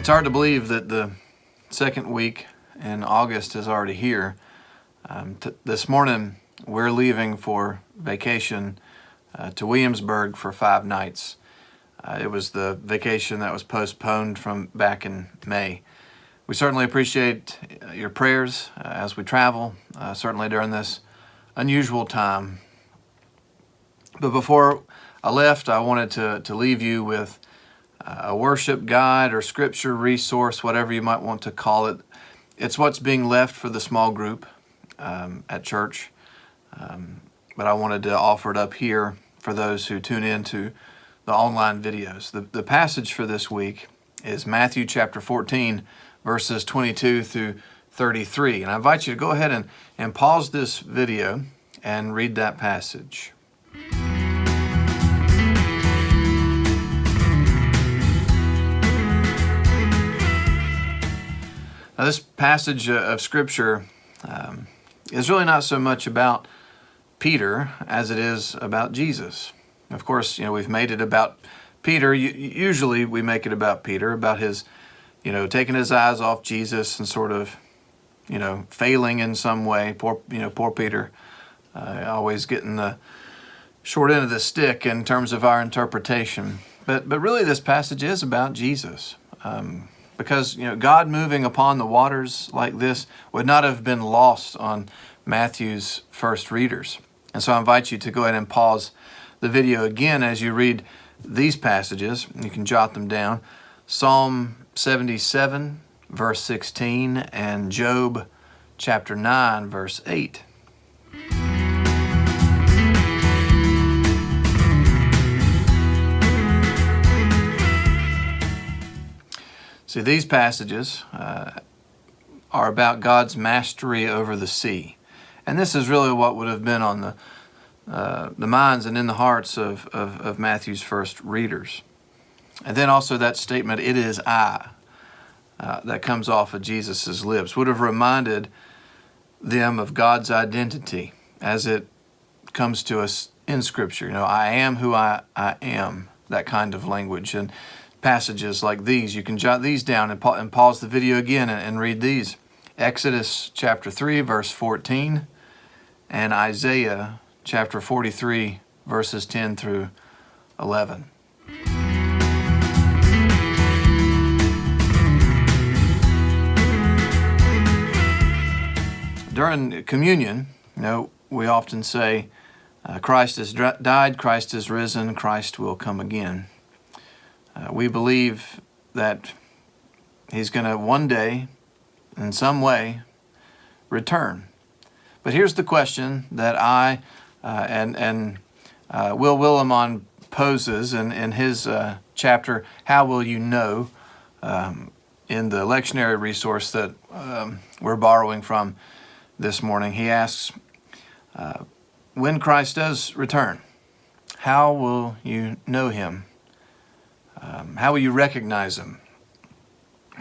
It's hard to believe that the second week in August is already here. This morning, we're leaving for vacation to Williamsburg for 5 nights. It was the vacation that was postponed from back in May. We certainly appreciate your prayers as we travel, certainly during this unusual time. But before I left, I wanted to leave you with a worship guide or scripture resource, whatever you might want to call it. It's what's being left for the small group at church. But I wanted to offer it up here for those who tune in to the online videos. The passage for this week is Matthew chapter 14, verses 22 through 33. And I invite you to go ahead and pause this video and read that passage. Now, this passage of Scripture is really not so much about Peter as it is about Jesus. Of course, we've made it about Peter. Usually we make it about Peter, about his, taking his eyes off Jesus and sort of, failing in some way. Poor Peter, always getting the short end of the stick in terms of our interpretation. But really this passage is about Jesus. Because God moving upon the waters like this would not have been lost on Matthew's first readers. And so I invite you to go ahead and pause the video again as you read these passages. You can jot them down. Psalm 77, verse 16, and Job chapter 9, verse 8. See, these passages are about God's mastery over the sea. And this is really what would have been on the minds and in the hearts of Matthew's first readers. And then also that statement, "It is I," that comes off of Jesus' lips, would have reminded them of God's identity as it comes to us in Scripture. I am who I am, that kind of language. And passages like these, you can jot these down and pause the video again and read these. Exodus chapter 3, verse 14, and Isaiah chapter 43, verses 10 through 11. During communion, we often say, Christ has died, Christ is risen, Christ will come again. We believe that He's going to one day, in some way, return. But here's the question that I and Will Willimon poses in his chapter, How Will You Know, in the lectionary resource that we're borrowing from this morning. He asks, when Christ does return, how will you know Him? How will you recognize Him?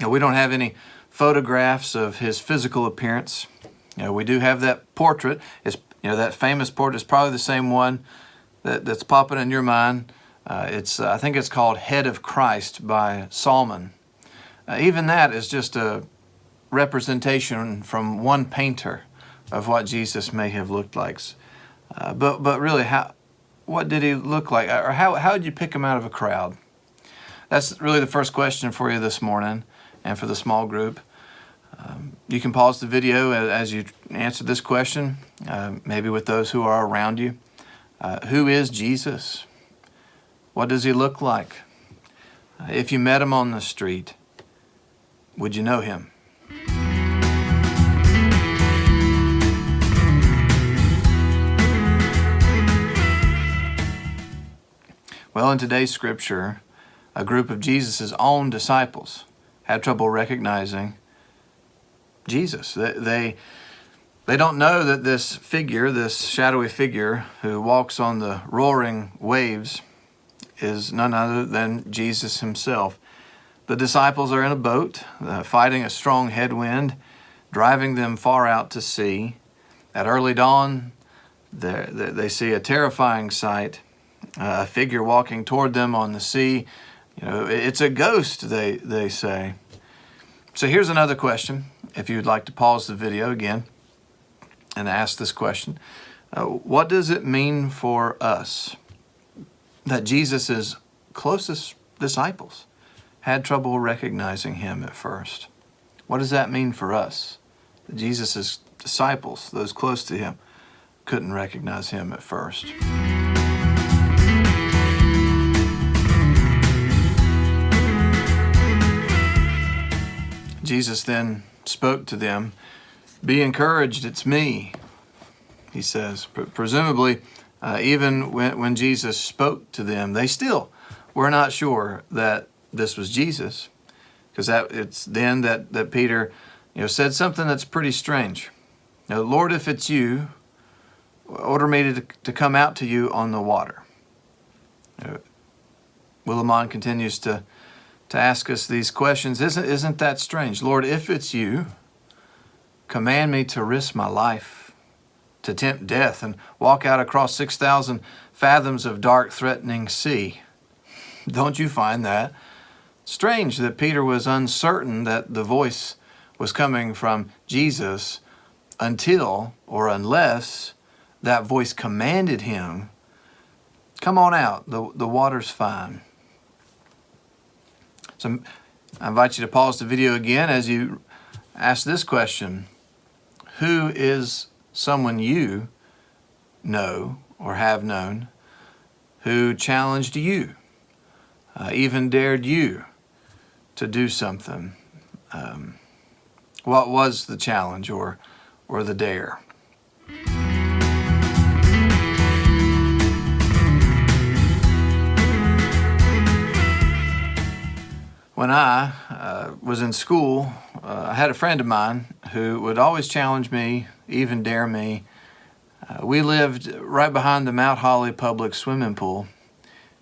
We don't have any photographs of His physical appearance. We do have that portrait. It's that famous portrait is probably the same one that's popping in your mind. I think it's called Head of Christ by Salmon. Even that is just a representation from one painter of what Jesus may have looked like. But really, what did He look like? Or how did you pick Him out of a crowd? That's really the first question for you this morning and for the small group. You can pause the video as you answer this question, maybe with those who are around you. Who is Jesus? What does He look like? If you met Him on the street, would you know Him? Well, in today's scripture, a group of Jesus' own disciples had trouble recognizing Jesus. They don't know that this figure, this shadowy figure who walks on the roaring waves, is none other than Jesus Himself. The disciples are in a boat, fighting a strong headwind, driving them far out to sea. At early dawn, they see a terrifying sight, a figure walking toward them on the sea. It's a ghost, they say. So here's another question. If you'd like to pause the video again and ask this question, what does it mean for us that Jesus' closest disciples had trouble recognizing him at first? What does that mean for us? That Jesus' disciples, those close to him, couldn't recognize him at first. Jesus then spoke to them. Be encouraged, it's me, he says. Presumably, even when Jesus spoke to them, they still were not sure that this was Jesus, because it's then that Peter said something that's pretty strange. Lord, if it's you, order me to come out to you on the water. Willimon continues to ask us these questions. Isn't that strange? Lord, if it's you, command me to risk my life, to tempt death and walk out across 6,000 fathoms of dark, threatening sea. Don't you find that strange that Peter was uncertain that the voice was coming from Jesus until or unless that voice commanded him, come on out, the water's fine. So I invite you to pause the video again as you ask this question. Who is someone you know or have known who challenged you, even dared you to do something? What was the challenge or the dare? When I was in school, I had a friend of mine who would always challenge me, even dare me. We lived right behind the Mount Holly public swimming pool.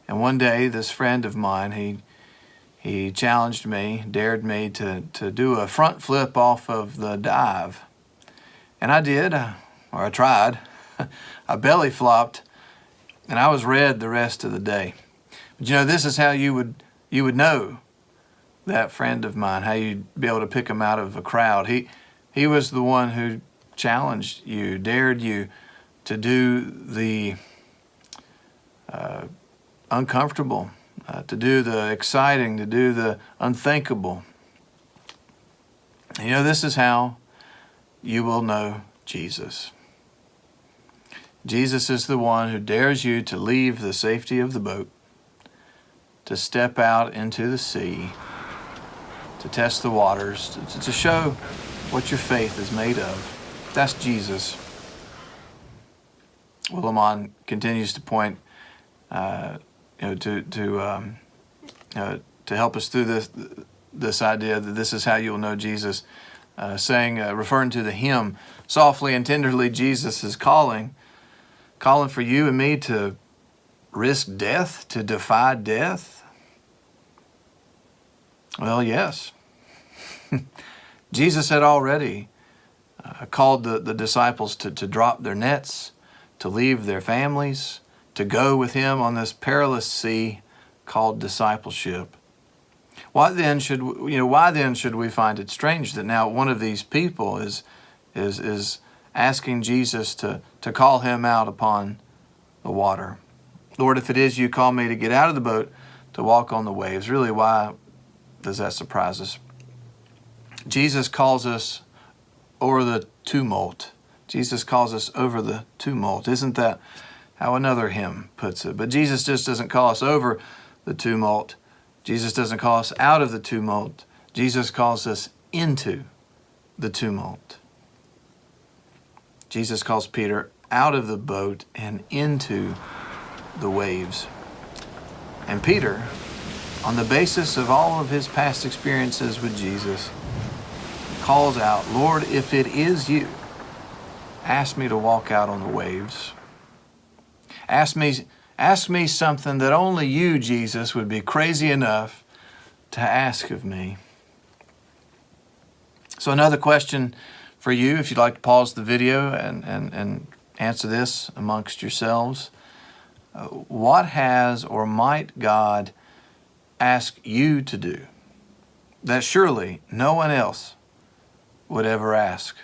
And one day, this friend of mine, he challenged me, dared me to do a front flip off of the dive. And I did, or I tried. I belly flopped, and I was red the rest of the day. But this is how you would know that friend of mine, how you'd be able to pick him out of a crowd. He was the one who challenged you, dared you to do the uncomfortable, to do the exciting, to do the unthinkable. This is how you will know Jesus. Jesus is the one who dares you to leave the safety of the boat, to step out into the sea, to test the waters, to show what your faith is made of. That's this. Willimon continues to point, to help us through this idea that this is how you'll know Jesus, referring to the hymn, softly and tenderly Jesus is calling for you and me to risk death, to defy death. Well, yes. Jesus had already called the disciples to drop their nets, to leave their families, to go with him on this perilous sea called discipleship. Why then should we find it strange that now one of these people is asking Jesus to call him out upon the water? Lord, if it is you, call me to get out of the boat to walk on the waves. Really, why does that surprise us? Jesus calls us over the tumult. Jesus calls us over the tumult. Isn't that how another hymn puts it? But Jesus just doesn't call us over the tumult. Jesus doesn't call us out of the tumult. Jesus calls us into the tumult. Jesus calls Peter out of the boat and into the waves. And Peter, on the basis of all of his past experiences with Jesus, calls out, Lord, if it is you, ask me to walk out on the waves. Ask me something that only you, Jesus, would be crazy enough to ask of me. So another question for you, if you'd like to pause the video and answer this amongst yourselves. What has or might God ask you to do that surely no one else would ever ask.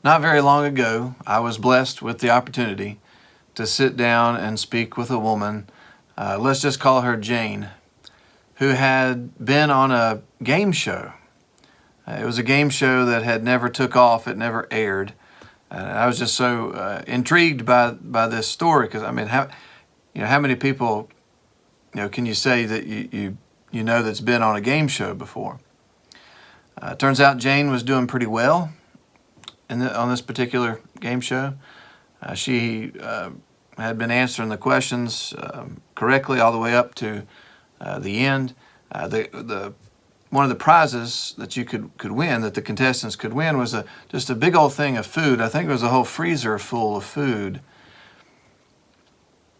Not very long ago, I was blessed with the opportunity to sit down and speak with a woman, let's just call her Jane, who had been on a game show. It was a game show that had never took off, it never aired. I was just so intrigued by this story, because I mean, how many people can you say that you know that's been on a game show before? Turns out Jane was doing pretty well on this particular game show. She had been answering the questions correctly all the way up to the end. One of the prizes that you could win, that the contestants could win, was just a big old thing of food. I think it was a whole freezer full of food.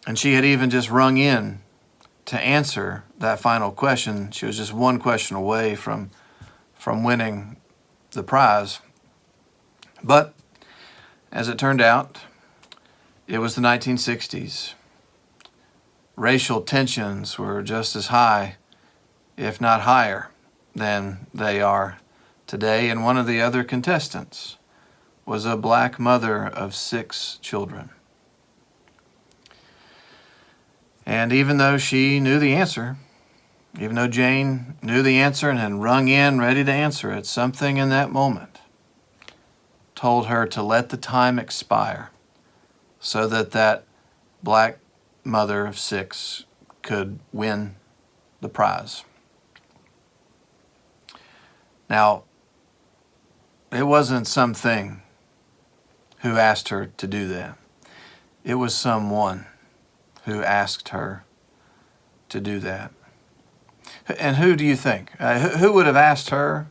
And she had even just rung in to answer that final question. She was just one question away from winning the prize. But as it turned out, it was the 1960s. Racial tensions were just as high, if not higher, than they are today. And one of the other contestants was a black mother of 6 children. And even though she knew the answer, even though Jane knew the answer and had rung in ready to answer it, something in that moment told her to let the time expire so that black mother of 6 could win the prize. Now, it wasn't something who asked her to do that. It was someone who asked her to do that. And who do you think? Who would have asked her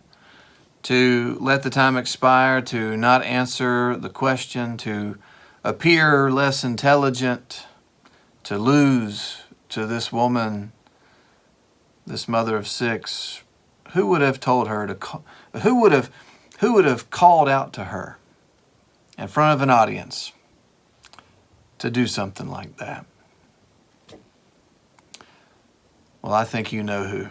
to let the time expire, to not answer the question, to appear less intelligent, to lose to this woman, this mother of 6? Who would have told her who would have called out to her in front of an audience to do something like that? Well, I think you know who.